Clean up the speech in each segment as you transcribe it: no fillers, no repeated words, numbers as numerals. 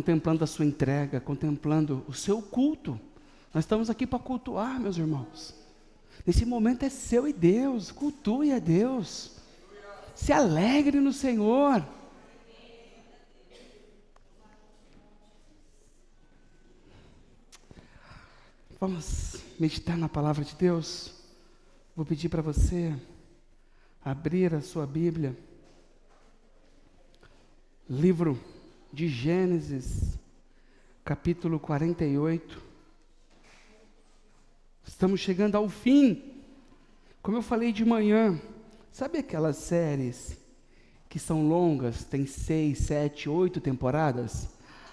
contemplando a sua entrega, contemplando o seu culto. Nós estamos aqui para cultuar, meus irmãos. Nesse momento é seu e Deus, cultue a Deus. Se alegre no Senhor. Vamos meditar na palavra de Deus. Vou pedir para você abrir a sua Bíblia. Livro de Gênesis, capítulo 48. Estamos chegando ao fim. Como eu falei de manhã, sabe aquelas séries que são longas, tem 6, 7, 8 temporadas?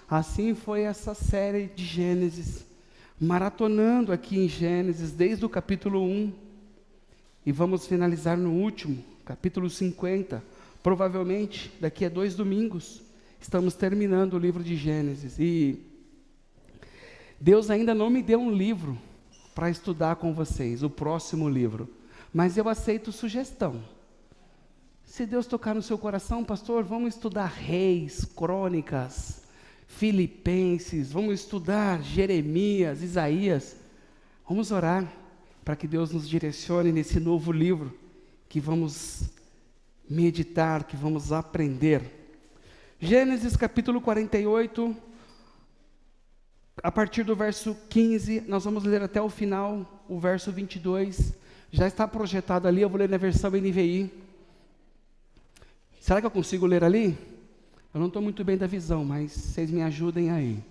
Assim foi essa série de Gênesis, maratonando aqui em Gênesis, desde o capítulo 1, e vamos finalizar no último, capítulo 50, provavelmente daqui a 2 domingos, estamos terminando o livro de Gênesis, e Deus ainda não me deu um livro para estudar com vocês, o próximo livro, mas eu aceito sugestão. Se Deus tocar no seu coração, pastor, vamos estudar Reis, Crônicas, Filipenses, vamos estudar Jeremias, Isaías, vamos orar para que Deus nos direcione nesse novo livro, que vamos meditar, que vamos aprender. Gênesis capítulo 48, a partir do verso 15, nós vamos ler até o final, o verso 22, já está projetado ali, eu vou ler na versão NVI. Será que eu consigo ler ali? Eu não estou muito bem da visão, mas vocês me ajudem aí.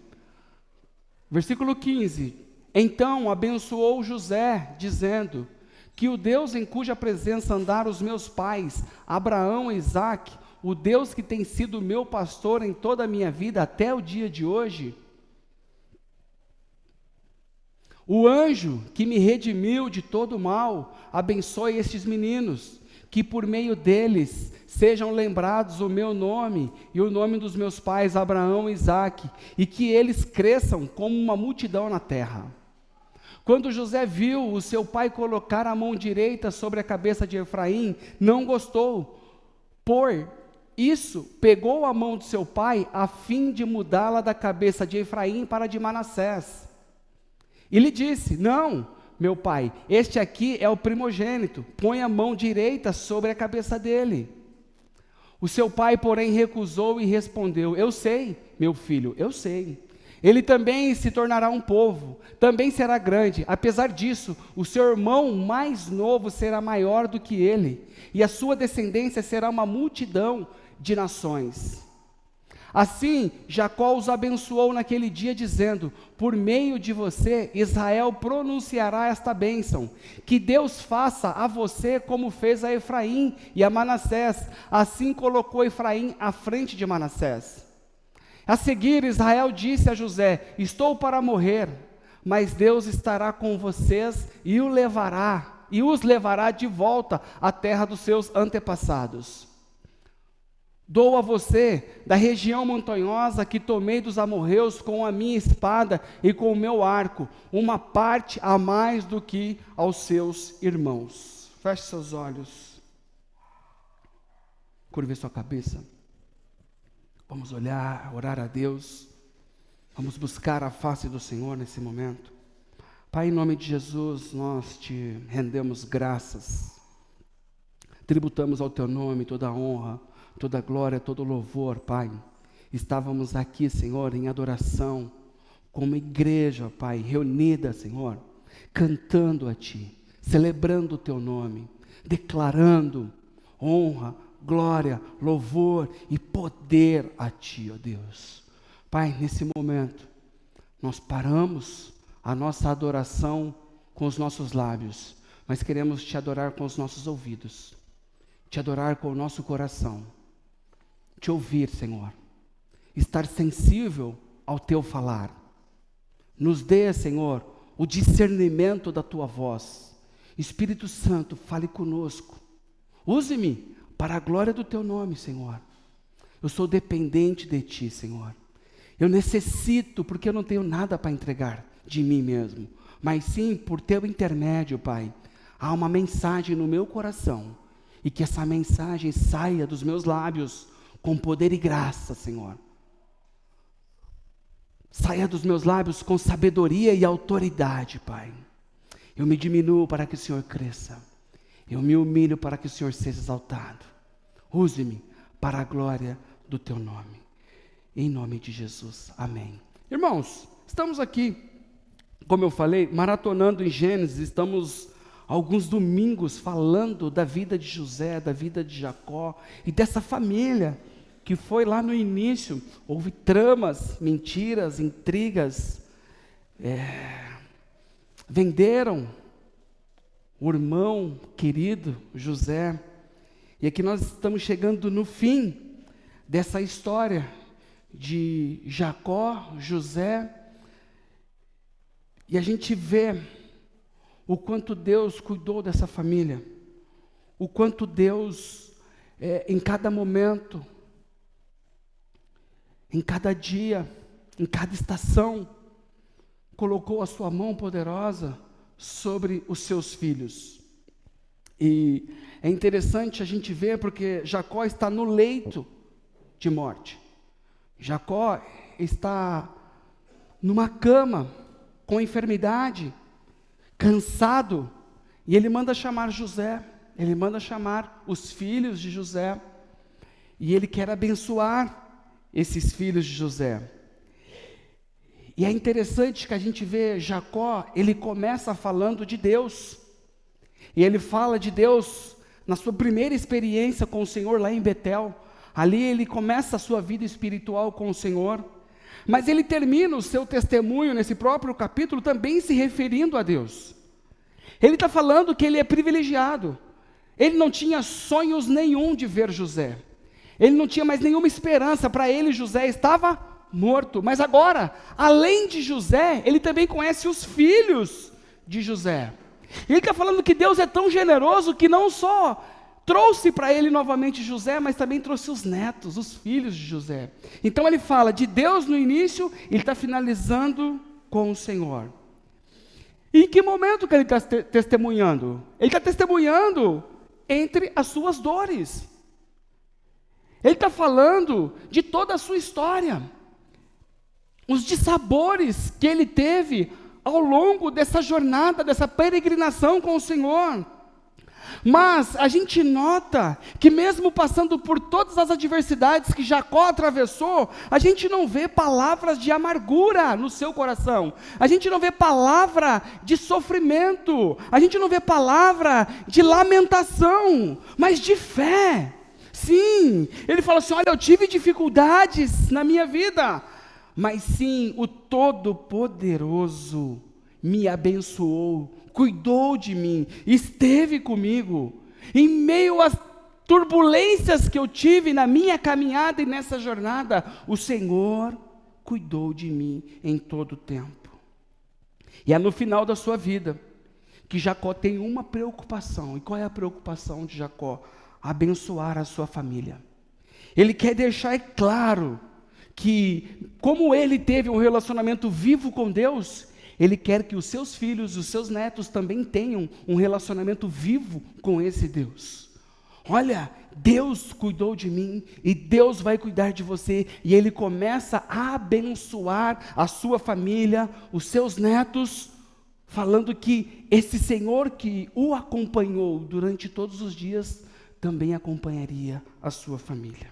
Versículo 15, então abençoou José, dizendo, que o Deus em cuja presença andaram os meus pais, Abraão e Isaque, o Deus que tem sido meu pastor em toda a minha vida até o dia de hoje, o anjo que me redimiu de todo o mal, abençoe estes meninos, que por meio deles sejam lembrados o meu nome e o nome dos meus pais Abraão e Isaque, e que eles cresçam como uma multidão na terra. Quando José viu o seu pai colocar a mão direita sobre a cabeça de Efraim, não gostou, por isso pegou a mão de seu pai a fim de mudá-la da cabeça de Efraim para a de Manassés. E lhe disse, não, meu pai, este aqui é o primogênito, põe a mão direita sobre a cabeça dele. O seu pai, porém, recusou e respondeu, eu sei, meu filho, eu sei. Ele também se tornará um povo, também será grande. Apesar disso, o seu irmão mais novo será maior do que ele, e a sua descendência será uma multidão de nações. Assim, Jacó os abençoou naquele dia, dizendo, por meio de você, Israel pronunciará esta bênção, que Deus faça a você como fez a Efraim e a Manassés. Assim colocou Efraim à frente de Manassés. A seguir, Israel disse a José, estou para morrer, mas Deus estará com vocês e os levará de volta à terra dos seus antepassados. Dou a você, da região montanhosa que tomei dos amorreus com a minha espada e com o meu arco, uma parte a mais do que aos seus irmãos. Feche seus olhos. Curve sua cabeça. Vamos orar a Deus. Vamos buscar a face do Senhor nesse momento. Pai, em nome de Jesus, nós te rendemos graças. Tributamos ao teu nome toda a honra, toda a glória, todo o louvor, Pai. Estávamos aqui, Senhor, em adoração, como igreja, Pai, reunida, Senhor, cantando a Ti, celebrando o Teu nome, declarando honra, glória, louvor e poder a Ti, ó Deus. Pai, nesse momento, nós paramos a nossa adoração com os nossos lábios, mas queremos Te adorar com os nossos ouvidos, Te adorar com o nosso coração, Te ouvir, Senhor, estar sensível ao Teu falar. Nos dê, Senhor, o discernimento da Tua voz. Espírito Santo, fale conosco. Use-me para a glória do Teu nome, Senhor. Eu sou dependente de Ti, Senhor. Eu necessito, porque eu não tenho nada para entregar de mim mesmo, mas sim por Teu intermédio, Pai. Há uma mensagem no meu coração, e que essa mensagem saia dos meus lábios com poder e graça, Senhor. saia dos meus lábios com sabedoria e autoridade, Pai. Eu me diminuo para que o Senhor cresça. Eu me humilho para que o Senhor seja exaltado. Use-me para a glória do Teu nome. Em nome de Jesus. Amém. Irmãos, estamos aqui, como eu falei, maratonando em Gênesis. Estamos alguns domingos falando da vida de José, da vida de Jacó e dessa família que foi lá no início. Houve tramas, mentiras, intrigas. Venderam o irmão querido José. E aqui nós estamos chegando no fim dessa história de Jacó, José, e a gente vê o quanto Deus cuidou dessa família, o quanto Deus, em cada momento, em cada dia, em cada estação, colocou a sua mão poderosa sobre os seus filhos. E é interessante a gente ver, porque Jacó está no leito de morte. Jacó está numa cama, com enfermidade, cansado, e ele manda chamar José, ele manda chamar os filhos de José, e ele quer abençoar esses filhos de José. E é interessante que a gente vê Jacó, ele começa falando de Deus, e ele fala de Deus na sua primeira experiência com o Senhor lá em Betel. Ali ele começa a sua vida espiritual com o Senhor, mas ele termina o seu testemunho nesse próprio capítulo também se referindo a Deus. Ele está falando que ele é privilegiado, ele não tinha sonhos nenhum de ver José, ele não tinha mais nenhuma esperança. Para ele José estava morto, mas agora, além de José, ele também conhece os filhos de José. Ele está falando que Deus é tão generoso que não só trouxe para ele novamente José, mas também trouxe os netos, os filhos de José. Então ele fala de Deus no início, ele está finalizando com o Senhor. E em que momento que ele está testemunhando? Ele está testemunhando entre as suas dores. Ele está falando de toda a sua história, os dissabores que ele teve ao longo dessa jornada, dessa peregrinação com o Senhor. Mas a gente nota que mesmo passando por todas as adversidades que Jacó atravessou, a gente não vê palavras de amargura no seu coração, a gente não vê palavra de sofrimento, a gente não vê palavra de lamentação, mas de fé. Sim, ele fala assim: olha, eu tive dificuldades na minha vida, mas sim, o Todo-Poderoso me abençoou, cuidou de mim, esteve comigo, em meio às turbulências que eu tive na minha caminhada e nessa jornada, o Senhor cuidou de mim em todo o tempo. E é no final da sua vida que Jacó tem uma preocupação. E qual é a preocupação de Jacó? Abençoar a sua família. Ele quer deixar claro que, como ele teve um relacionamento vivo com Deus, ele quer que os seus filhos, os seus netos também tenham um relacionamento vivo com esse Deus. Olha, Deus cuidou de mim e Deus vai cuidar de você. E ele começa a abençoar a sua família, os seus netos, falando que esse Senhor que o acompanhou durante todos os dias, também acompanharia a sua família.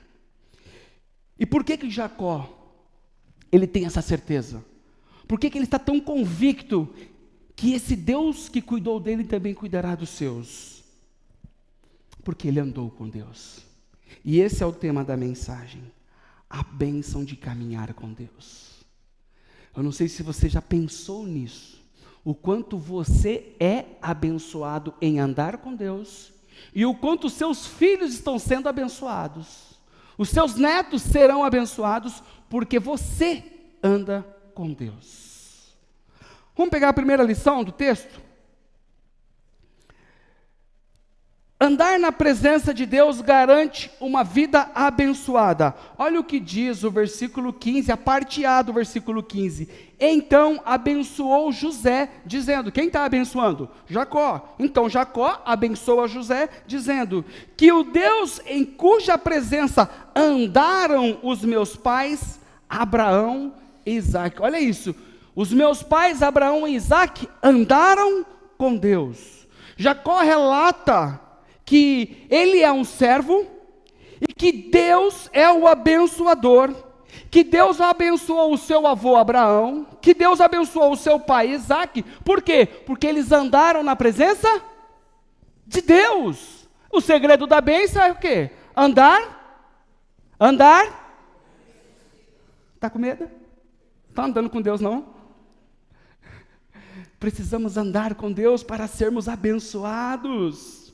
E por que Jacó, ele tem essa certeza? Por que ele está tão convicto que esse Deus que cuidou dele também cuidará dos seus? Porque ele andou com Deus. E esse é o tema da mensagem: a bênção de caminhar com Deus. Eu não sei se você já pensou nisso, o quanto você é abençoado em andar com Deus, e o quanto seus filhos estão sendo abençoados. Os seus netos serão abençoados porque você anda com Deus. Vamos pegar a primeira lição do texto? Andar na presença de Deus garante uma vida abençoada. Olha o que diz o versículo 15, a parte A do versículo 15. Então abençoou José, dizendo: quem está abençoando? Jacó. Então Jacó abençoa José, dizendo: que o Deus em cuja presença andaram os meus pais, Abraão e Isaac. Olha isso. Os meus pais, Abraão e Isaac, andaram com Deus. Jacó relata que ele é um servo e que Deus é o abençoador, que Deus abençoou o seu avô Abraão, que Deus abençoou o seu pai Isaac. Por quê? Porque eles andaram na presença de Deus. O segredo da bênção é o quê? Andar. Está com medo? Está andando com Deus não? Precisamos andar com Deus para sermos abençoados.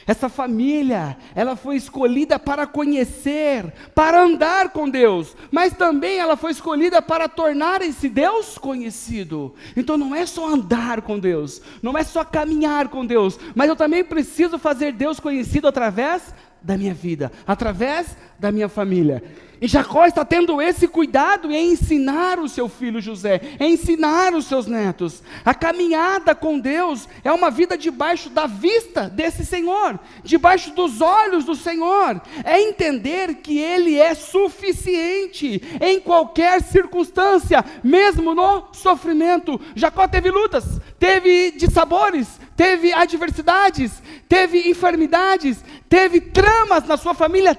Essa família, ela foi escolhida para conhecer, para andar com Deus, mas também ela foi escolhida para tornar esse Deus conhecido. Então não é só andar com Deus, não é só caminhar com Deus, mas eu também preciso fazer Deus conhecido através da minha vida, através da minha família. E Jacó está tendo esse cuidado em ensinar o seu filho José, em ensinar os seus netos. A caminhada com Deus é uma vida debaixo da vista desse Senhor, debaixo dos olhos do Senhor. É entender que Ele é suficiente em qualquer circunstância, mesmo no sofrimento. Jacó teve lutas, teve dissabores, teve adversidades, teve enfermidades, teve tramas na sua família,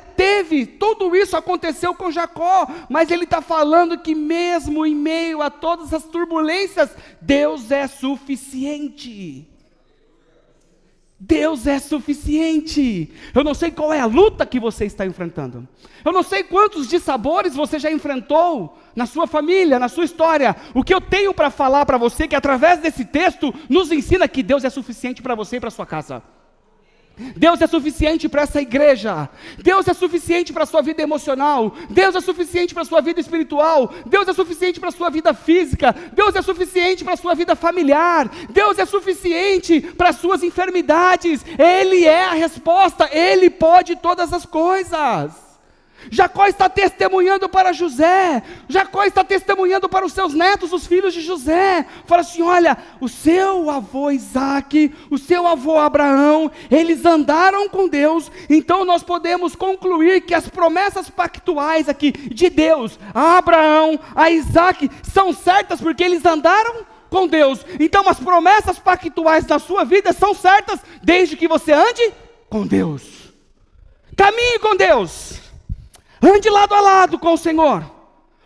tudo isso aconteceu com Jacó, mas ele está falando que mesmo em meio a todas as turbulências, Deus é suficiente. Deus é suficiente. Eu não sei qual é a luta que você está enfrentando, eu não sei quantos dissabores você já enfrentou na sua família, na sua história. O que eu tenho para falar para você, que através desse texto nos ensina que Deus é suficiente para você e para sua casa. Deus é suficiente para essa igreja, Deus é suficiente para a sua vida emocional, Deus é suficiente para a sua vida espiritual, Deus é suficiente para a sua vida física, Deus é suficiente para a sua vida familiar, Deus é suficiente para as suas enfermidades. Ele é a resposta, Ele pode todas as coisas. Jacó está testemunhando para José, Jacó está testemunhando para os seus netos, os filhos de José. Fala assim: olha, o seu avô Isaac, o seu avô Abraão, eles andaram com Deus. Então nós podemos concluir que as promessas pactuais aqui de Deus a Abraão, a Isaac, são certas porque eles andaram com Deus. Então as promessas pactuais na sua vida são certas desde que você ande com Deus. Caminhe com Deus, ande lado a lado com o Senhor,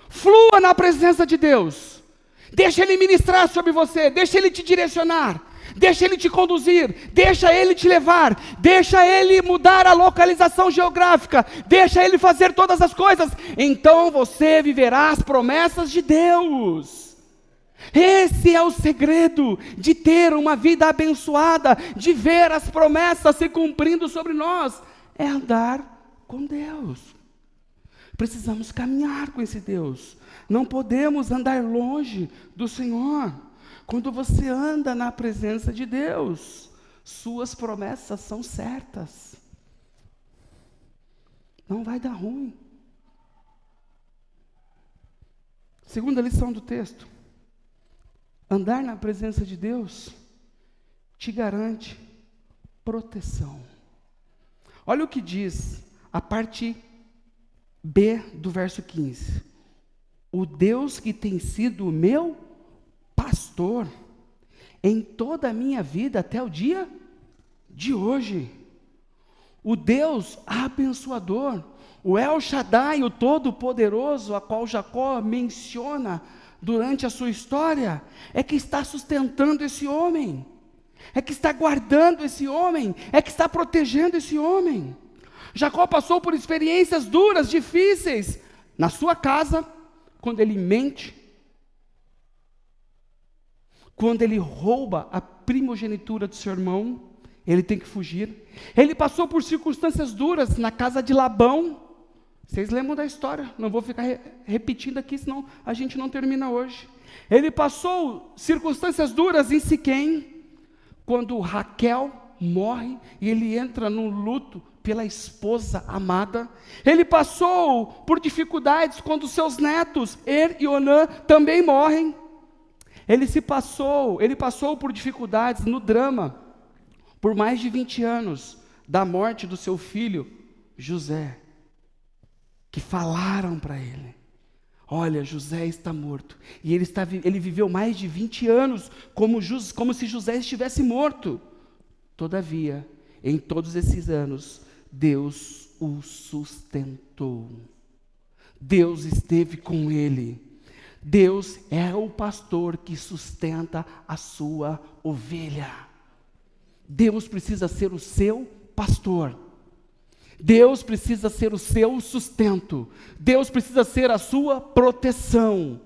flua na presença de Deus, deixa Ele ministrar sobre você, deixa Ele te direcionar, deixa Ele te conduzir, deixa Ele te levar, deixa Ele mudar a localização geográfica, deixa Ele fazer todas as coisas, então você viverá as promessas de Deus. Esse é o segredo de ter uma vida abençoada, de ver as promessas se cumprindo sobre nós, é andar com Deus. Precisamos caminhar com esse Deus, não podemos andar longe do Senhor. Quando você anda na presença de Deus, suas promessas são certas, não vai dar ruim. Segunda lição do texto: andar na presença de Deus te garante proteção. Olha o que diz a parte B do verso 15. O Deus que tem sido o meu pastor em toda a minha vida até o dia de hoje. O Deus abençoador, o El Shaddai, o Todo-Poderoso, a qual Jacó menciona durante a sua história, é que está sustentando esse homem, é que está guardando esse homem, é que está protegendo esse homem. Jacó passou por experiências duras, difíceis, na sua casa, quando ele mente, quando ele rouba a primogenitura do seu irmão, ele tem que fugir. Ele passou por circunstâncias duras na casa de Labão. Vocês lembram da história? Não vou ficar repetindo aqui, senão a gente não termina hoje. Ele passou circunstâncias duras em Siquém, quando Raquel morre e ele entra num luto pela esposa amada. Ele passou por dificuldades quando seus netos, Er e Onã, também morrem. Ele passou por dificuldades no drama, por mais de 20 anos, da morte do seu filho, José, que falaram para ele: olha, José está morto. E ele viveu mais de 20 anos como se José estivesse morto. Todavia, em todos esses anos, Deus o sustentou. Deus esteve com ele. Deus é o pastor que sustenta a sua ovelha. Deus precisa ser o seu pastor. Deus precisa ser o seu sustento. Deus precisa ser a sua proteção.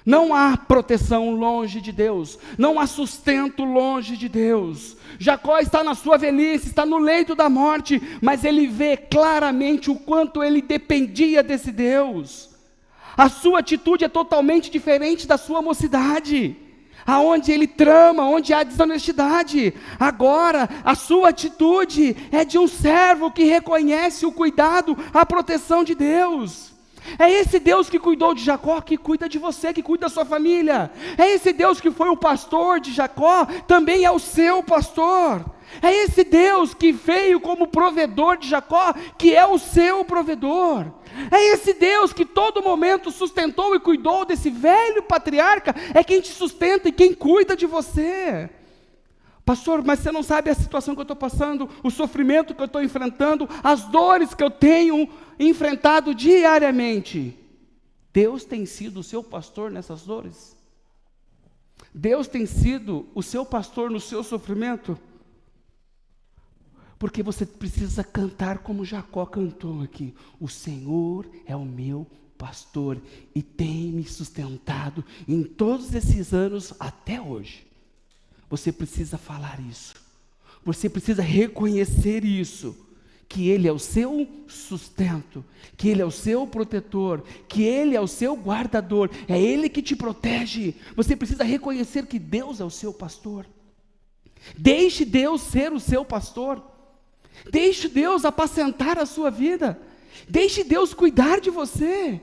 Não há proteção longe de Deus. Não há sustento longe de Deus. Jacó está na sua velhice, está no leito da morte, mas ele vê claramente o quanto ele dependia desse Deus. A sua atitude é totalmente diferente da sua mocidade, aonde ele trama, onde há desonestidade. Agora, a sua atitude é de um servo que reconhece o cuidado, a proteção de Deus. É esse Deus que cuidou de Jacó, que cuida de você, que cuida da sua família. É esse Deus que foi o pastor de Jacó, também é o seu pastor. É esse Deus que veio como provedor de Jacó, que é o seu provedor. É esse Deus que todo momento sustentou e cuidou desse velho patriarca, é quem te sustenta e quem cuida de você. Pastor, mas você não sabe a situação que eu estou passando, o sofrimento que eu estou enfrentando, as dores que eu tenho enfrentado diariamente. Deus tem sido o seu pastor nessas dores? Deus tem sido o seu pastor no seu sofrimento? Porque você precisa cantar como Jacó cantou aqui. O Senhor é o meu pastor e tem me sustentado em todos esses anos até hoje. Você precisa falar isso. Você precisa reconhecer isso. Que Ele é o seu sustento. Que Ele é o seu protetor. Que Ele é o seu guardador. É Ele que te protege. Você precisa reconhecer que Deus é o seu pastor. Deixe Deus ser o seu pastor. Deixe Deus apacentar a sua vida. Deixe Deus cuidar de você.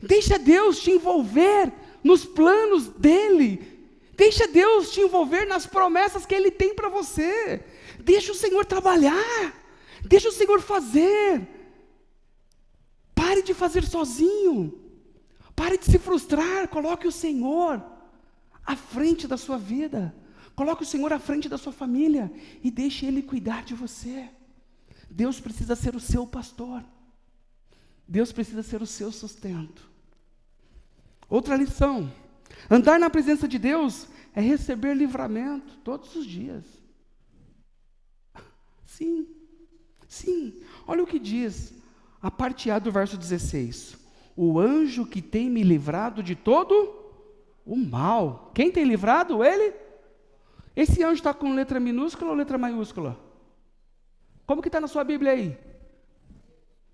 Deixe Deus te envolver nos planos dEle. Deixe Deus te envolver nas promessas que Ele tem para você. Deixe o Senhor trabalhar. Deixe o Senhor fazer. Pare de fazer sozinho. Pare de se frustrar. Coloque o Senhor à frente da sua vida. Coloque o Senhor à frente da sua família. E deixe Ele cuidar de você. Deus precisa ser o seu pastor. Deus precisa ser o seu sustento. Outra lição. Andar na presença de Deus é receber livramento todos os dias. Sim, sim. Olha o que diz a parte A do verso 16. O anjo que tem me livrado de todo o mal. Quem tem livrado? Ele? Esse anjo está com letra minúscula ou letra maiúscula? Como que está na sua Bíblia aí?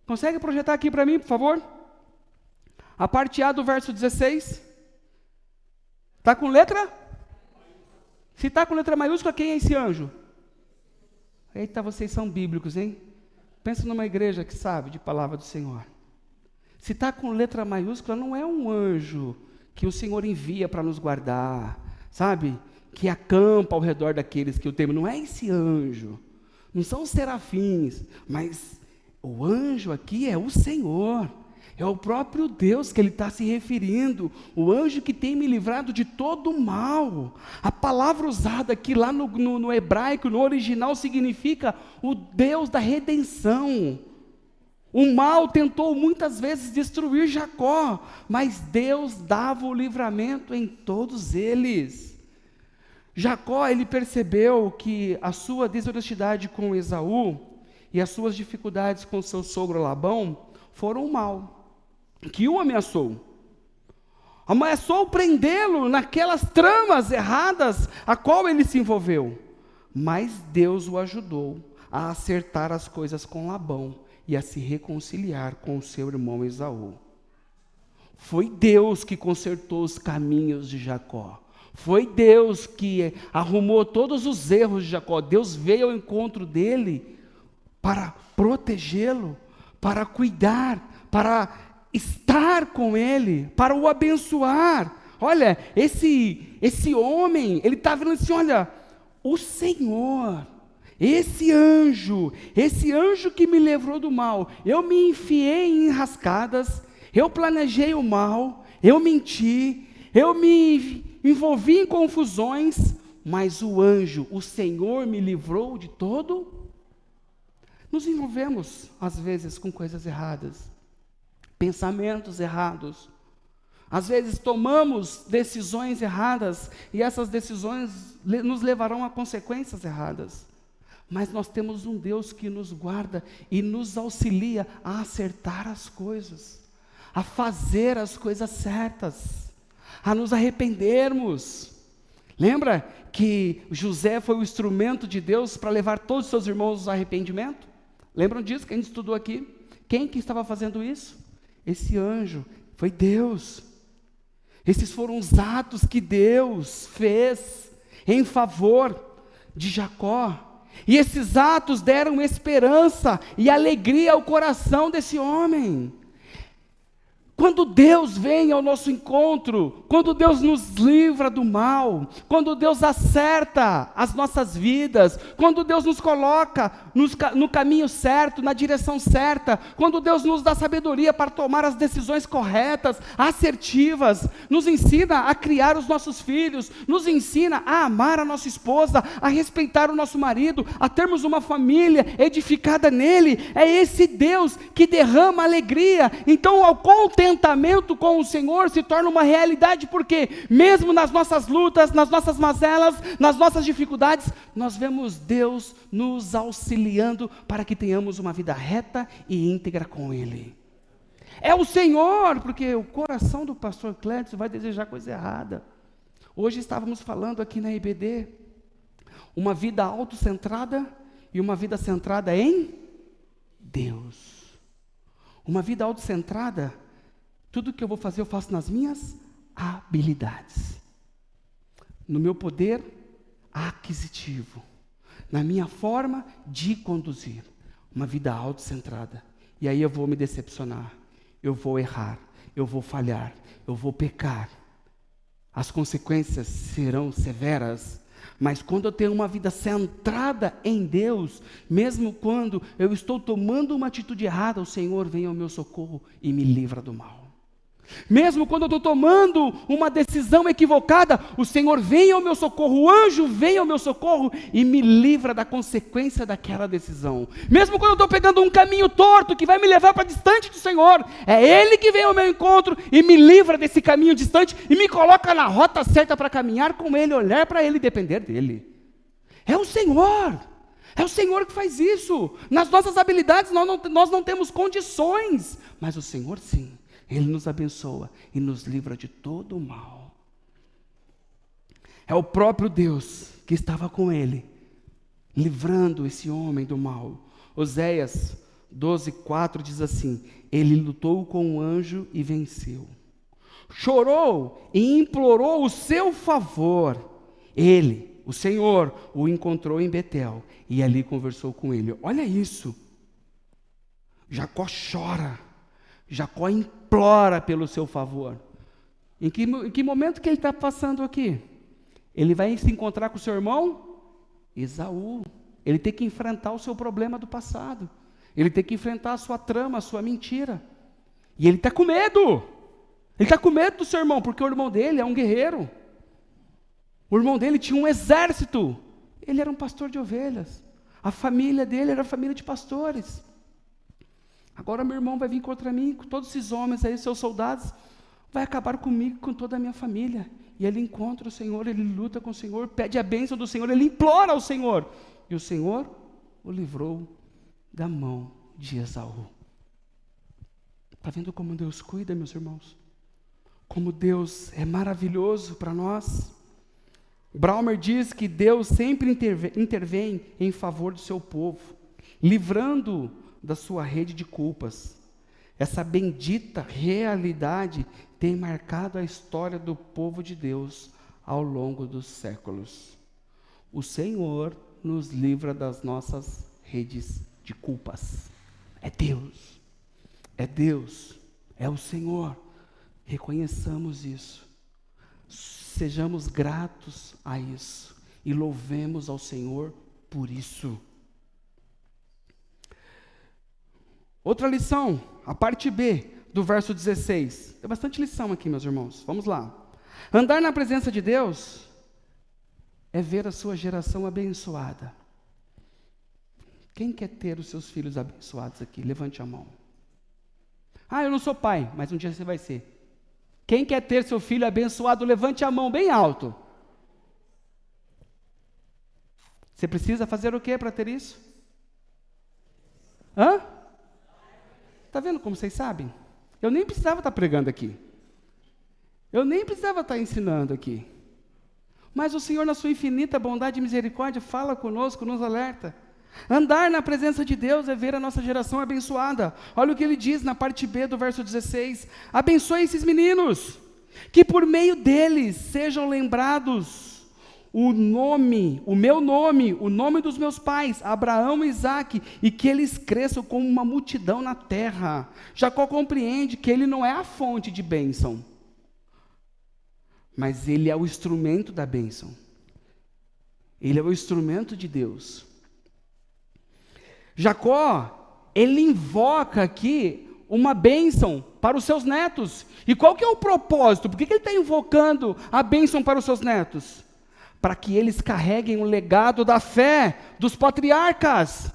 Consegue projetar aqui para mim, por favor? A parte A do verso 16. Está com letra? Se está com letra maiúscula, quem é esse anjo? Eita, vocês são bíblicos, hein? Pensa numa igreja que sabe de palavra do Senhor. Se está com letra maiúscula, não é um anjo que o Senhor envia para nos guardar, sabe? Que acampa ao redor daqueles que o temem. Não é esse anjo. Não são os serafins, mas o anjo aqui é o Senhor, é o próprio Deus que ele está se referindo, o anjo que tem me livrado de todo o mal. A palavra usada aqui lá no hebraico, no original, significa o Deus da redenção. O mal tentou muitas vezes destruir Jacó, mas Deus dava o livramento em todos eles. Jacó, ele percebeu que a sua desonestidade com Esaú e as suas dificuldades com seu sogro Labão foram um mal, que o ameaçou. Ameaçou prendê-lo naquelas tramas erradas a qual ele se envolveu. Mas Deus o ajudou a acertar as coisas com Labão e a se reconciliar com o seu irmão Esaú. Foi Deus que consertou os caminhos de Jacó. Foi Deus que arrumou todos os erros de Jacó. Deus veio ao encontro dele para protegê-lo, para cuidar, para estar com ele, para o abençoar. Olha, esse homem, ele está vendo assim, olha, o Senhor, esse anjo que me livrou do mal, eu me enfiei em enrascadas, eu planejei o mal, eu menti, eu me envolvi em confusões, mas o anjo, o Senhor me livrou de todo. Nos envolvemos, às vezes, com coisas erradas, pensamentos errados. Às vezes tomamos decisões erradas e essas decisões nos levarão a consequências erradas. Mas nós temos um Deus que nos guarda e nos auxilia a acertar as coisas, a fazer as coisas certas, a nos arrependermos. Lembra que José foi o instrumento de Deus para levar todos os seus irmãos ao arrependimento? Lembram disso que a gente estudou aqui? Quem que estava fazendo isso? Esse anjo, foi Deus. Esses foram os atos que Deus fez em favor de Jacó. E esses atos deram esperança e alegria ao coração desse homem. Quando Deus vem ao nosso encontro, quando Deus nos livra do mal, quando Deus acerta as nossas vidas, quando Deus nos coloca no caminho certo, na direção certa, quando Deus nos dá sabedoria para tomar as decisões corretas, assertivas, nos ensina a criar os nossos filhos, nos ensina a amar a nossa esposa, a respeitar o nosso marido, a termos uma família edificada nele, é esse Deus que derrama alegria. Então, ao contentamento com o Senhor se torna uma realidade, porque mesmo nas nossas lutas, nas nossas mazelas, nas nossas dificuldades, nós vemos Deus nos auxiliando para que tenhamos uma vida reta e íntegra com Ele. É o Senhor, porque o coração do pastor Clédio vai desejar coisa errada. Hoje estávamos falando aqui na IBD, uma vida autocentrada e uma vida centrada em Deus. Uma vida autocentrada, tudo que eu vou fazer eu faço nas minhas habilidades, no meu poder aquisitivo, na minha forma de conduzir, uma vida autocentrada. E aí eu vou me decepcionar, eu vou errar, eu vou falhar, eu vou pecar. As consequências serão severas. Mas quando eu tenho uma vida centrada em Deus, mesmo quando eu estou tomando uma atitude errada, o Senhor vem ao meu socorro e me livra do mal. Mesmo quando eu estou tomando uma decisão equivocada, o Senhor vem ao meu socorro, o anjo vem ao meu socorro e me livra da consequência daquela decisão. Mesmo quando eu estou pegando um caminho torto que vai me levar para distante do Senhor, é Ele que vem ao meu encontro e me livra desse caminho distante e me coloca na rota certa para caminhar com Ele, olhar para Ele e depender dEle. É o Senhor que faz isso. Nas nossas habilidades nós não temos condições, mas o Senhor sim. Ele nos abençoa e nos livra de todo o mal. É o próprio Deus que estava com ele, livrando esse homem do mal. Oséias 12:4 diz assim: ele lutou com o anjo e venceu. Chorou e implorou o seu favor. Ele, o Senhor, o encontrou em Betel e ali conversou com ele. Olha isso. Jacó chora. Jacó implora pelo seu favor. Em que momento que ele está passando aqui? Ele vai se encontrar com o seu irmão Esaú. Ele tem que enfrentar o seu problema do passado. Ele tem que enfrentar a sua trama, a sua mentira. E ele está com medo. Ele está com medo do seu irmão, porque o irmão dele é um guerreiro. O irmão dele tinha um exército. Ele era um pastor de ovelhas. A família dele era família de pastores. Agora meu irmão vai vir contra mim, com todos esses homens aí, seus soldados, vai acabar comigo, com toda a minha família. E ele encontra o Senhor, ele luta com o Senhor, pede a bênção do Senhor, ele implora ao Senhor. E o Senhor o livrou da mão de Esaú. Está vendo como Deus cuida, meus irmãos? Como Deus é maravilhoso para nós. Braumer diz que Deus sempre intervém em favor do seu povo, livrando da sua rede de culpas. Essa bendita realidade tem marcado a história do povo de Deus ao longo dos séculos. O Senhor nos livra das nossas redes de culpas. É Deus, é o Senhor. Reconheçamos isso. Sejamos gratos a isso e louvemos ao Senhor por isso. Outra lição, a parte B, do verso 16. Tem bastante lição aqui, meus irmãos. Vamos lá. Andar na presença de Deus é ver a sua geração abençoada. Quem quer ter os seus filhos abençoados aqui? Levante a mão. Eu não sou pai, mas um dia você vai ser. Quem quer ter seu filho abençoado, levante a mão bem alto. Você precisa fazer o que para ter isso? Está vendo como vocês sabem? Eu nem precisava estar pregando aqui. Eu nem precisava estar ensinando aqui. Mas o Senhor, na sua infinita bondade e misericórdia, fala conosco, nos alerta. Andar na presença de Deus é ver a nossa geração abençoada. Olha o que ele diz na parte B do verso 16. Abençoe esses meninos, que por meio deles sejam lembrados o meu nome, o nome dos meus pais, Abraão e Isaque, e que eles cresçam como uma multidão na terra. Jacó compreende que ele não é a fonte de bênção, mas ele é o instrumento da bênção. Ele é o instrumento de Deus. Jacó, ele invoca aqui uma bênção para os seus netos. E qual que é o propósito? Por que ele está invocando a bênção para os seus netos? Para que eles carreguem o legado da fé dos patriarcas.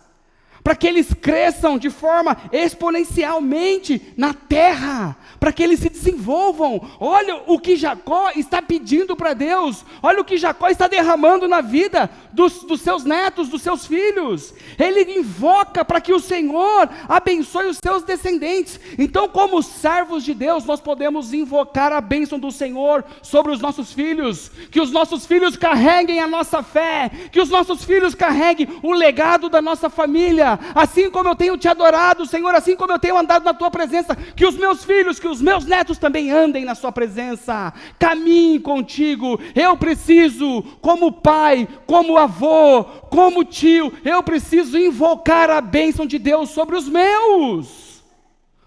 Para que eles cresçam de forma exponencialmente na terra, para que eles se desenvolvam. Olha o que Jacó está pedindo para Deus, olha o que Jacó está derramando na vida dos seus netos, dos seus filhos. Ele invoca para que o Senhor abençoe os seus descendentes. Então, como servos de Deus, nós podemos invocar a bênção do Senhor sobre os nossos filhos, que os nossos filhos carreguem a nossa fé, que os nossos filhos carreguem o legado da nossa família. Assim como eu tenho te adorado, Senhor, assim como eu tenho andado na tua presença, que os meus filhos, que os meus netos também andem na sua presença, caminhem contigo. Eu preciso, como pai, como avô, como tio, eu preciso invocar a bênção de Deus sobre os meus.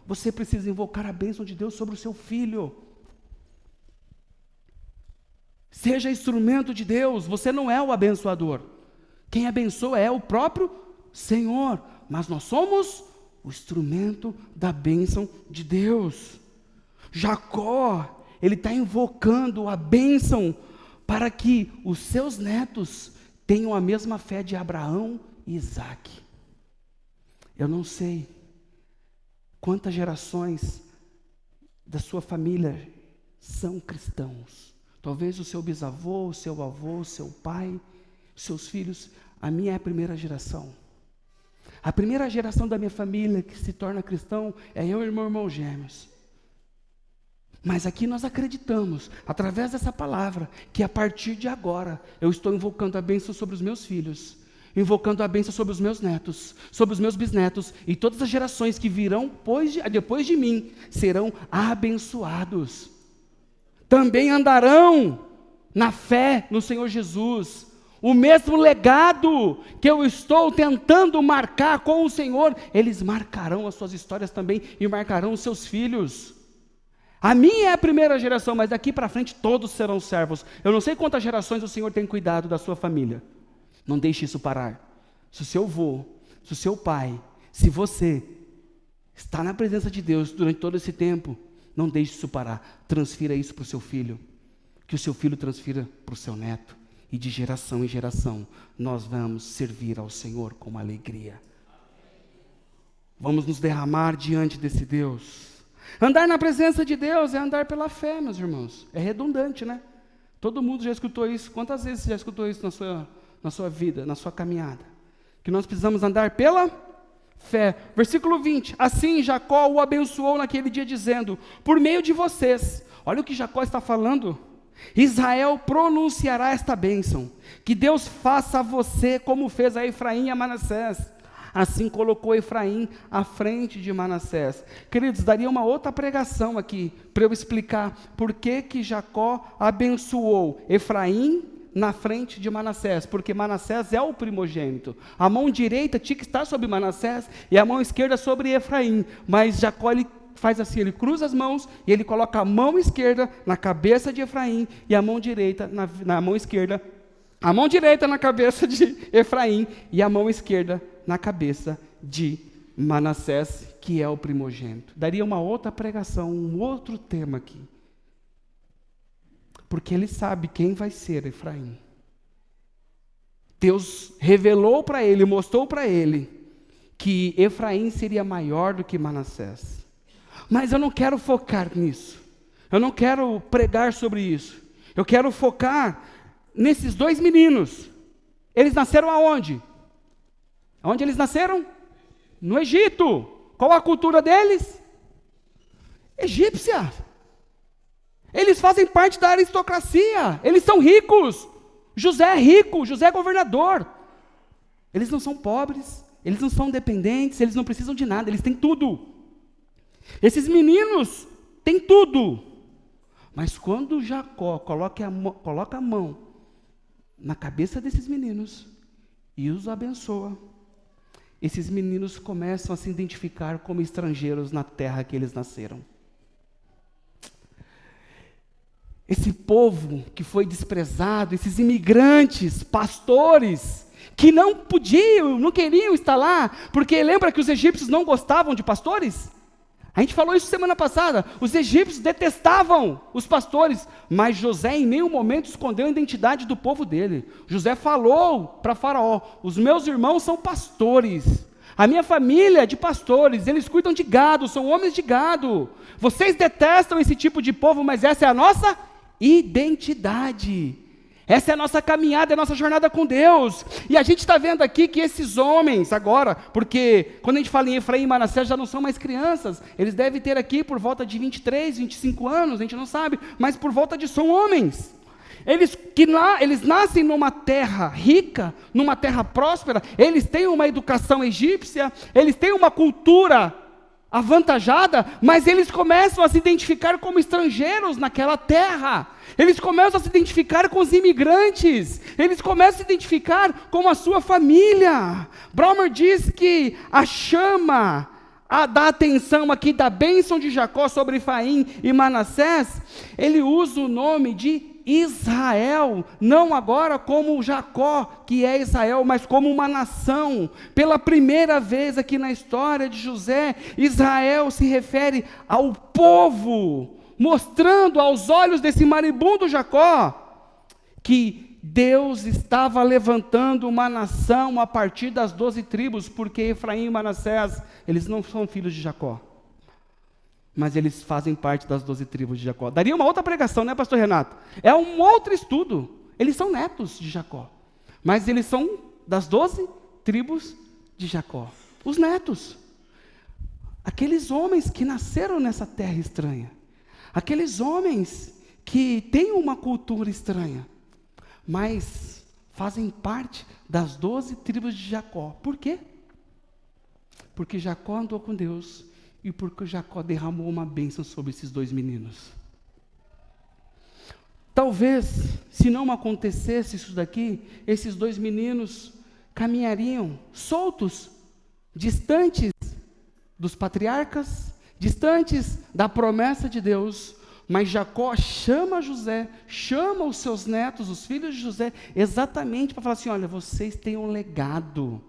Você precisa invocar a bênção de Deus sobre o seu filho. Seja instrumento de Deus. Você não é o abençoador. Quem abençoa é o próprio Senhor, mas nós somos o instrumento da bênção de Deus. Jacó, ele está invocando a bênção para que os seus netos tenham a mesma fé de Abraão e Isaque. Eu não sei quantas gerações da sua família são cristãos. Talvez o seu bisavô, o seu avô, o seu pai, os seus filhos. A minha é a primeira geração. A primeira geração da minha família que se torna cristão é eu e meu irmão gêmeos. Mas aqui nós acreditamos, através dessa palavra, que a partir de agora eu estou invocando a bênção sobre os meus filhos, invocando a bênção sobre os meus netos, sobre os meus bisnetos, e todas as gerações que virão depois de mim serão abençoados. Também andarão na fé no Senhor Jesus. O mesmo legado que eu estou tentando marcar com o Senhor, eles marcarão as suas histórias também e marcarão os seus filhos. A minha é a primeira geração, mas daqui para frente todos serão servos. Eu não sei quantas gerações o Senhor tem cuidado da sua família. Não deixe isso parar. Se o seu avô, se o seu pai, se você está na presença de Deus durante todo esse tempo, não deixe isso parar. Transfira isso para o seu filho. Que o seu filho transfira para o seu neto. E de geração em geração, nós vamos servir ao Senhor com alegria. Vamos nos derramar diante desse Deus. Andar na presença de Deus é andar pela fé, meus irmãos. É redundante, né? Todo mundo já escutou isso. Quantas vezes você já escutou isso na sua vida, na sua caminhada? Que nós precisamos andar pela fé. Versículo 20. Assim Jacó o abençoou naquele dia, dizendo: por meio de vocês. Olha o que Jacó está falando. Israel pronunciará esta bênção, que Deus faça a você como fez a Efraim e a Manassés. Assim colocou Efraim à frente de Manassés. Queridos, daria uma outra pregação aqui, para eu explicar por que Jacó abençoou Efraim na frente de Manassés, porque Manassés é o primogênito. A mão direita tinha que estar sobre Manassés, e a mão esquerda sobre Efraim, mas Jacó, ele faz assim, ele cruza as mãos e ele coloca a mão esquerda na cabeça de Efraim e a mão direita na mão esquerda, a mão direita na cabeça de Efraim e a mão esquerda na cabeça de Manassés, que é o primogênito. Daria uma outra pregação, um outro tema aqui. Porque ele sabe quem vai ser Efraim. Deus revelou para ele, mostrou para ele, que Efraim seria maior do que Manassés. Mas eu não quero focar nisso. Eu não quero pregar sobre isso. Eu quero focar nesses dois meninos. Eles nasceram aonde? Onde eles nasceram? No Egito. Qual a cultura deles? Egípcia. Eles fazem parte da aristocracia. Eles são ricos. José é rico, José é governador. Eles não são pobres, eles não são dependentes, eles não precisam de nada, eles têm tudo. Esses meninos têm tudo. Mas quando Jacó coloca a mão na cabeça desses meninos e os abençoa, esses meninos começam a se identificar como estrangeiros na terra que eles nasceram. Esse povo que foi desprezado, esses imigrantes, pastores, que não podiam, não queriam estar lá, porque lembra que os egípcios não gostavam de pastores? A gente falou isso semana passada. Os egípcios detestavam os pastores, mas José em nenhum momento escondeu a identidade do povo dele. José falou para Faraó: os meus irmãos são pastores, a minha família é de pastores, eles cuidam de gado, são homens de gado. Vocês detestam esse tipo de povo, mas essa é a nossa identidade. Essa é a nossa caminhada, é a nossa jornada com Deus. E a gente está vendo aqui que esses homens agora, porque quando a gente fala em Efraim e Manassés, já não são mais crianças, eles devem ter aqui por volta de 23, 25 anos, a gente não sabe, mas por volta de são homens. Eles nascem numa terra rica, numa terra próspera, eles têm uma educação egípcia, eles têm uma cultura avantajada, mas eles começam a se identificar como estrangeiros naquela terra. Eles começam a se identificar com os imigrantes. Eles começam a se identificar com a sua família. Braumer diz que a chama da atenção aqui da bênção de Jacó sobre Efraim e Manassés, ele usa o nome de Israel, não agora como Jacó, que é Israel, mas como uma nação. Pela primeira vez aqui na história de José, Israel se refere ao povo, mostrando aos olhos desse maribundo Jacó, que Deus estava levantando uma nação a partir das 12 tribos, porque Efraim e Manassés, eles não são filhos de Jacó, mas eles fazem parte das 12 tribos de Jacó. Daria uma outra pregação, né, pastor Renato? É um outro estudo. Eles são netos de Jacó, mas eles são das 12 tribos de Jacó. Os netos. Aqueles homens que nasceram nessa terra estranha. Aqueles homens que têm uma cultura estranha, mas fazem parte das 12 tribos de Jacó. Por quê? Porque Jacó andou com Deus e porque Jacó derramou uma bênção sobre esses dois meninos. Talvez, se não acontecesse isso daqui, esses dois meninos caminhariam soltos, distantes dos patriarcas, distantes da promessa de Deus. Mas Jacó chama José, chama os seus netos, os filhos de José, exatamente para falar assim: olha, vocês têm um legado,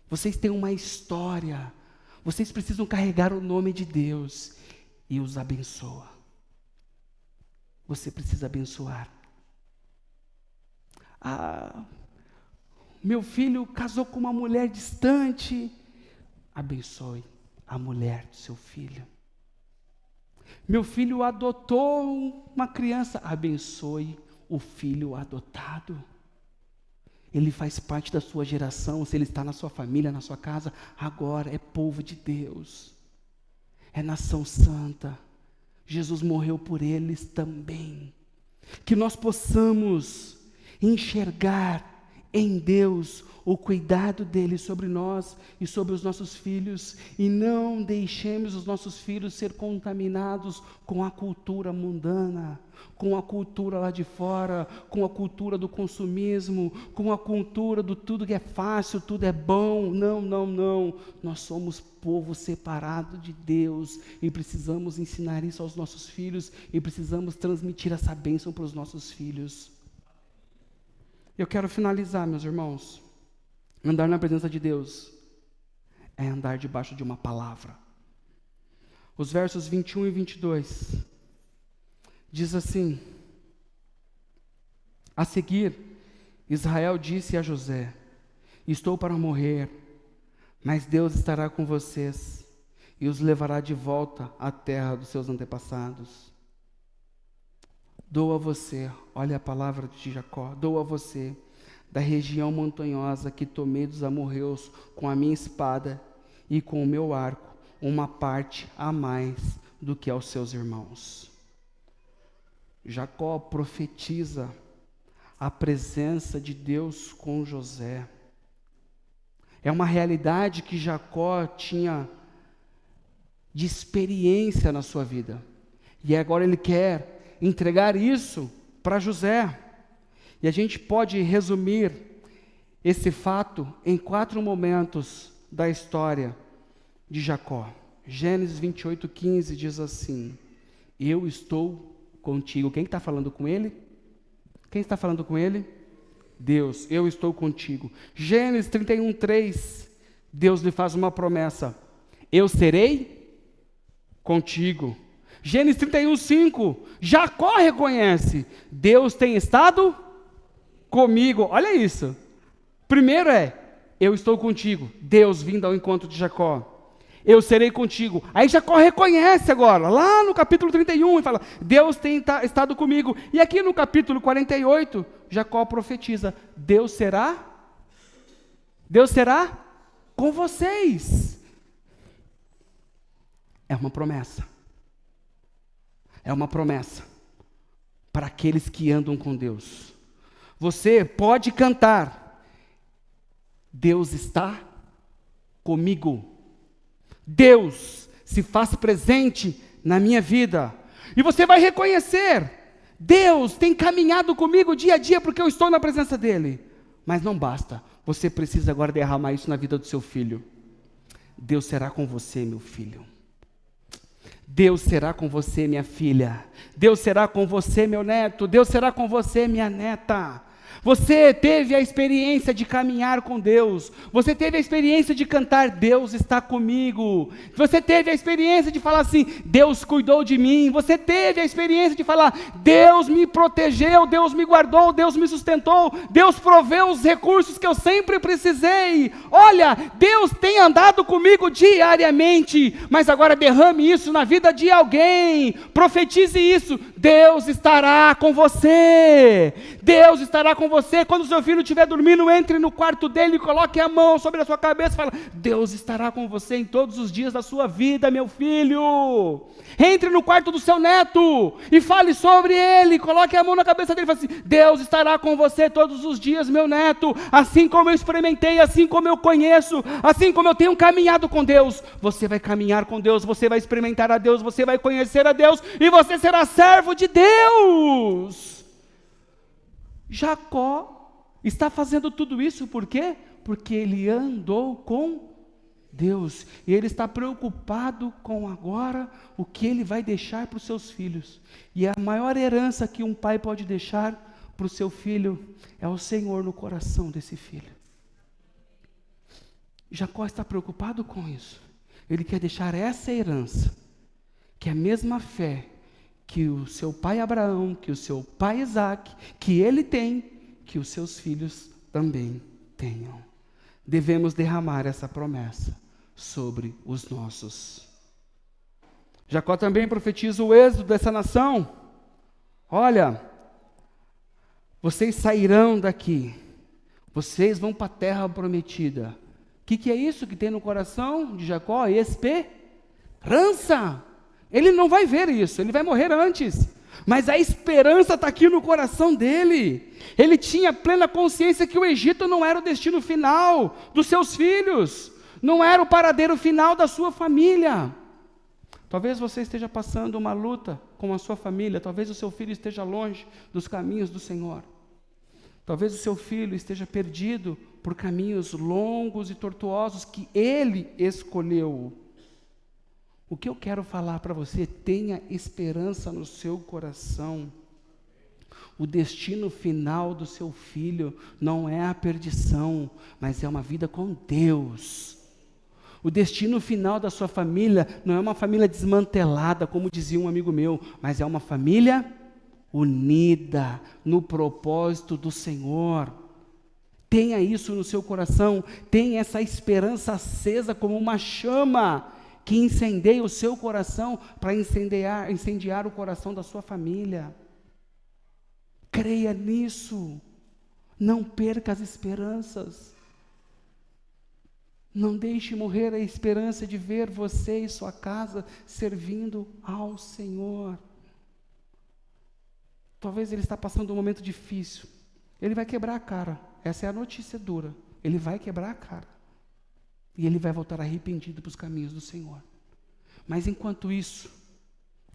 vocês têm uma história, vocês precisam carregar o nome de Deus, e os abençoa. Você precisa abençoar. Meu filho casou com uma mulher distante, abençoe a mulher do seu filho. Meu filho adotou uma criança, abençoe o filho adotado. Ele faz parte da sua geração, se ele está na sua família, na sua casa, agora é povo de Deus, é nação santa. Jesus morreu por eles também. Que nós possamos enxergar em Deus o cuidado dele sobre nós e sobre os nossos filhos, e não deixemos os nossos filhos ser contaminados com a cultura mundana, com a cultura lá de fora, com a cultura do consumismo, com a cultura do tudo que é fácil, tudo é bom. Não, não, não. Nós somos povo separado de Deus e precisamos ensinar isso aos nossos filhos e precisamos transmitir essa bênção para os nossos filhos. Eu quero finalizar, meus irmãos. Andar na presença de Deus é andar debaixo de uma palavra. Os versos 21 e 22 diz assim: a seguir, Israel disse a José: estou para morrer, mas Deus estará com vocês e os levará de volta à terra dos seus antepassados. Dou a você, olha a palavra de Jacó, dou a você, da região montanhosa que tomei dos amorreus com a minha espada e com o meu arco, uma parte a mais do que aos seus irmãos. Jacó profetiza a presença de Deus com José. É uma realidade que Jacó tinha de experiência na sua vida. E agora ele quer entregar isso para José. E a gente pode resumir esse fato em 4 momentos da história de Jacó. Gênesis 28:15 diz assim: eu estou contigo. Quem está falando com ele? Quem está falando com ele? Deus, eu estou contigo. Gênesis 31:3, Deus lhe faz uma promessa: eu serei contigo. Gênesis 31:5, Jacó reconhece: Deus tem estado comigo. Olha isso. Primeiro eu estou contigo. Deus vindo ao encontro de Jacó. Eu serei contigo. Aí Jacó reconhece agora, lá no capítulo 31, e fala: Deus tem estado comigo. E aqui no capítulo 48, Jacó profetiza: Deus será com vocês. É uma promessa. É uma promessa para aqueles que andam com Deus. Você pode cantar: Deus está comigo. Deus se faz presente na minha vida. E você vai reconhecer: Deus tem caminhado comigo dia a dia porque eu estou na presença dEle. Mas não basta. Você precisa agora derramar isso na vida do seu filho. Deus será com você, meu filho. Deus será com você, minha filha. Deus será com você, meu neto. Deus será com você, minha neta. Você teve a experiência de caminhar com Deus. Você teve a experiência de cantar: Deus está comigo. Você teve a experiência de falar assim: Deus cuidou de mim. Você teve a experiência de falar: Deus me protegeu, Deus me guardou, Deus me sustentou, Deus proveu os recursos que eu sempre precisei. Olha, Deus tem andado comigo diariamente. Mas agora derrame isso na vida de alguém. Profetize isso: Deus estará com você. Deus estará com você. Quando o seu filho estiver dormindo, entre no quarto dele e coloque a mão sobre a sua cabeça e fala: Deus estará com você em todos os dias da sua vida, meu filho. Entre no quarto do seu neto e fale sobre ele, coloque a mão na cabeça dele e fale assim: Deus estará com você todos os dias, meu neto. Assim como eu experimentei, assim como eu conheço, assim como eu tenho caminhado com Deus, você vai caminhar com Deus, você vai experimentar a Deus, você vai conhecer a Deus e você será servo de Deus. Jacó está fazendo tudo isso por quê? Porque ele andou com Deus. E ele está preocupado com agora o que ele vai deixar para os seus filhos. E a maior herança que um pai pode deixar para o seu filho é o Senhor no coração desse filho. Jacó está preocupado com isso. Ele quer deixar essa herança, que é a mesma fé que o seu pai Abraão, que o seu pai Isaac, que ele tem, que os seus filhos também tenham. Devemos derramar essa promessa sobre os nossos. Jacó também profetiza o êxodo dessa nação. Olha, vocês sairão daqui, vocês vão para a terra prometida. O que é isso que tem no coração de Jacó? Esperança. Ele não vai ver isso, ele vai morrer antes. Mas a esperança está aqui no coração dele. Ele tinha plena consciência que o Egito não era o destino final dos seus filhos. Não era o paradeiro final da sua família. Talvez você esteja passando uma luta com a sua família. Talvez o seu filho esteja longe dos caminhos do Senhor. Talvez o seu filho esteja perdido por caminhos longos e tortuosos que ele escolheu. O que eu quero falar para você: tenha esperança no seu coração. O destino final do seu filho não é a perdição, mas é uma vida com Deus. O destino final da sua família não é uma família desmantelada, como dizia um amigo meu, mas é uma família unida no propósito do Senhor. Tenha isso no seu coração, tenha essa esperança acesa como uma chama que incendeia o seu coração para incendiar o coração da sua família. Creia nisso, não perca as esperanças. Não deixe morrer a esperança de ver você e sua casa servindo ao Senhor. Talvez ele está passando um momento difícil. Ele vai quebrar a cara. Essa é a notícia dura. Ele vai quebrar a cara. E ele vai voltar arrependido para os caminhos do Senhor. Mas enquanto isso,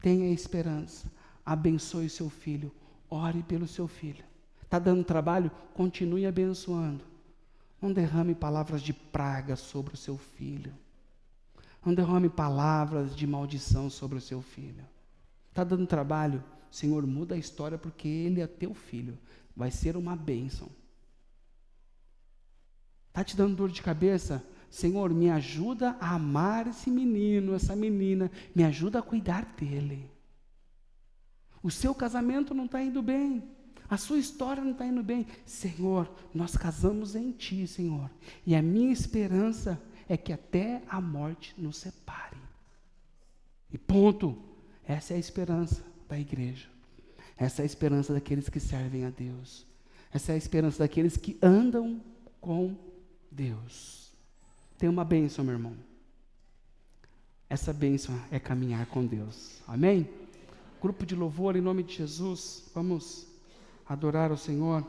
tenha esperança. Abençoe seu filho. Ore pelo seu filho. Está dando trabalho? Continue abençoando. Não derrame palavras de praga sobre o seu filho. Não derrame palavras de maldição sobre o seu filho. Está dando trabalho? Senhor, muda a história porque ele é teu filho. Vai ser uma bênção. Está te dando dor de cabeça? Senhor, me ajuda a amar esse menino, essa menina. Me ajuda a cuidar dele. O seu casamento não está indo bem. A sua história não está indo bem. Senhor, nós casamos em Ti, Senhor. E a minha esperança é que até a morte nos separe. E ponto. Essa é a esperança da igreja. Essa é a esperança daqueles que servem a Deus. Essa é a esperança daqueles que andam com Deus. Tem uma bênção, meu irmão. Essa bênção é caminhar com Deus. Amém? Grupo de louvor, em nome de Jesus, vamos adorar o Senhor.